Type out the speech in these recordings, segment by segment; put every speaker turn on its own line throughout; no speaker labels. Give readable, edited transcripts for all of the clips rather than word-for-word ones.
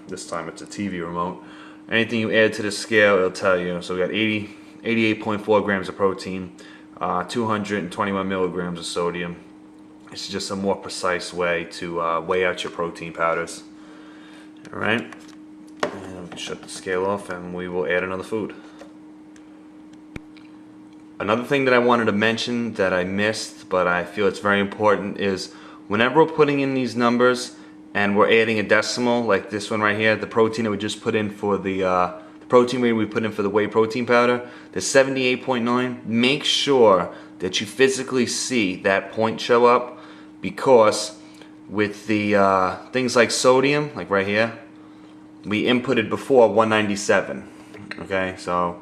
This time it's a TV remote. Anything you add to the scale, it'll tell you. So we got 88.4 grams of protein, 221 milligrams of sodium. It's just a more precise way to weigh out your protein powders. All right, and we can shut the scale off and we will add another food. Another thing that I wanted to mention that I missed, but I feel it's very important, is whenever we're putting in these numbers and we're adding a decimal, like this one right here, the protein that we just put in for the protein we put in for the whey protein powder, the 78.9, make sure that you physically see that point show up, because with the things like sodium, like right here, we inputted before 197. Okay, so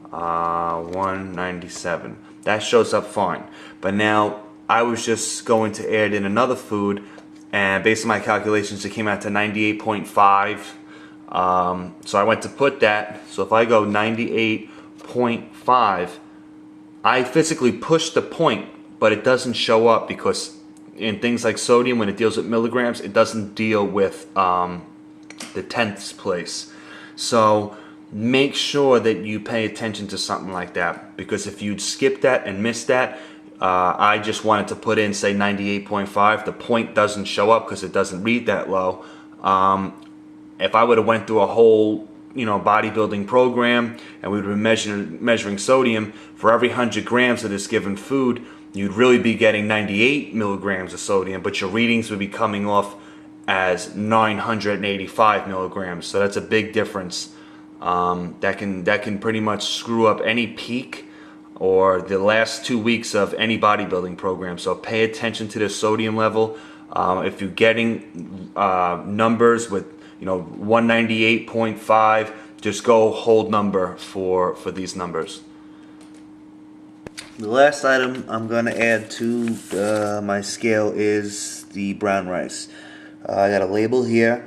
197. That shows up fine. But now I was just going to add in another food, and based on my calculations, it came out to 98.5. So I went to put that. So if I go 98.5, I physically push the point, but it doesn't show up because in things like sodium, when it deals with milligrams, it doesn't deal with the tenths place. So make sure that you pay attention to something like that, because if you'd skip that and miss that, I just wanted to put in, say, 98.5. The point doesn't show up because it doesn't read that low. If I would have went through a whole bodybuilding program and we would have been measuring sodium for every 100 grams of this given food, you'd really be getting 98 milligrams of sodium, but your readings would be coming off as 985 milligrams. So that's a big difference. That can pretty much screw up any peak or the last 2 weeks of any bodybuilding program. So pay attention to the sodium level. If you're getting numbers with 198.5, just go hold number for these numbers.
The last item I'm going to add to my scale is the brown rice. I got a label here,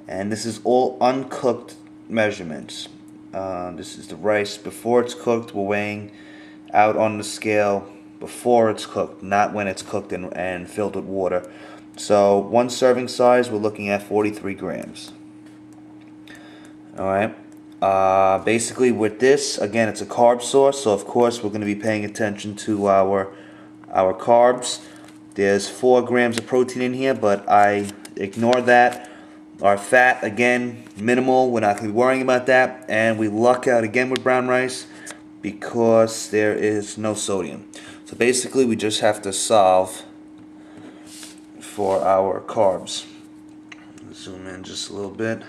and this is all uncooked measurements. This is the rice before it's cooked. We're weighing out on the scale before it's cooked, not when it's cooked and filled with water. So one serving size, we're looking at 43 grams. Alright. Basically with this, again, it's a carb source, so of course we're going to be paying attention to our carbs. There's 4 grams of protein in here, but I ignore that. Our fat, again, minimal. We're not going to be worrying about that. And we luck out again with brown rice because there is no sodium. So basically we just have to solve for our carbs. Zoom in just a little bit.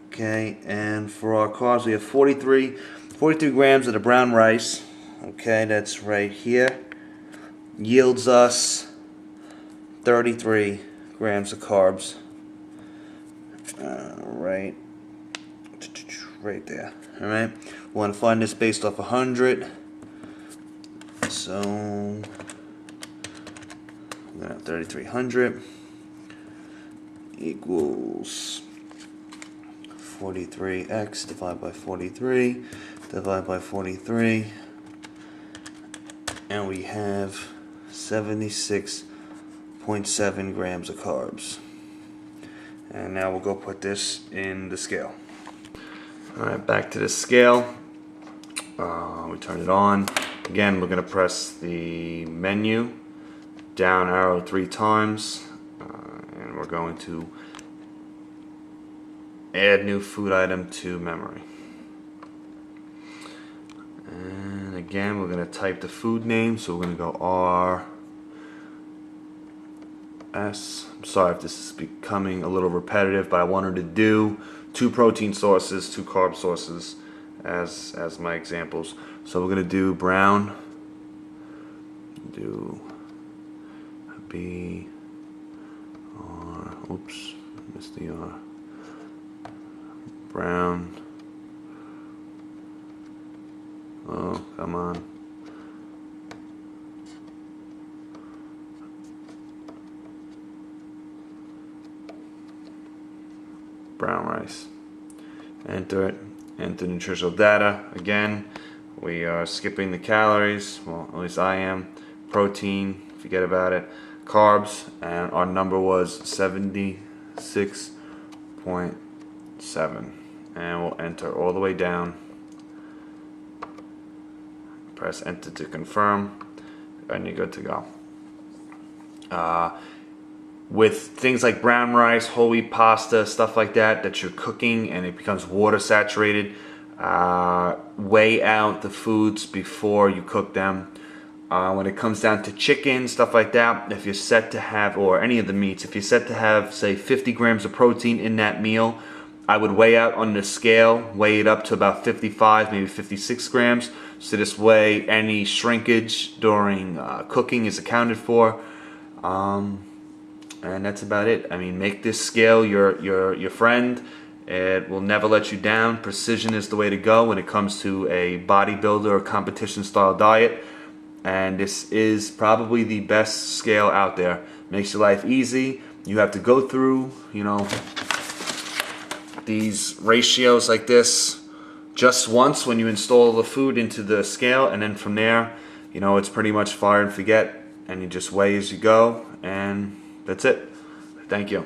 Okay, and for our carbs we have 43 grams of the brown rice. Okay, that's right here. Yields us 33 grams of carbs. Right there. Alright, we want to find this based off 100. So I'm going to have 3,300 equals 43x divided by 43 divided by 43, and we have 76.7 grams of carbs. And now we'll go put this in the scale.
Alright, back to the scale. We turn it on. Again, we're going to press the menu, down arrow 3 times, and we're going to add new food item to memory. And again, we're going to type the food name, so we're going to go RS. I'm sorry if this is becoming a little repetitive, but I wanted to do 2 protein sources, 2 carb sources as my examples. So we're going to do brown, do B, R, oops, missed the R, brown, oh, come on, brown rice. Enter it. Enter nutritional data. Again, we are skipping the calories. Well, at least I am. Protein, forget about it. Carbs, and our number was 76.7 0.7, and we'll enter all the way down. Press enter to confirm, and you're good to go. With things like brown rice, whole wheat pasta, stuff like that you're cooking and it becomes water saturated, weigh out the foods before you cook them. When it comes down to chicken, stuff like that, if you're set to have, or any of the meats, if you're set to have, say, 50 grams of protein in that meal, I would weigh out on the scale, weigh it up to about 55, maybe 56 grams. So this way, any shrinkage during cooking is accounted for. And that's about it. I mean, make this scale your friend. It will never let you down. Precision is the way to go when it comes to a bodybuilder or competition style diet. And this is probably the best scale out there. Makes your life easy. You have to go through, these ratios like this just once when you install the food into the scale, and then from there, it's pretty much fire and forget, and you just weigh as you go, and that's it. Thank you.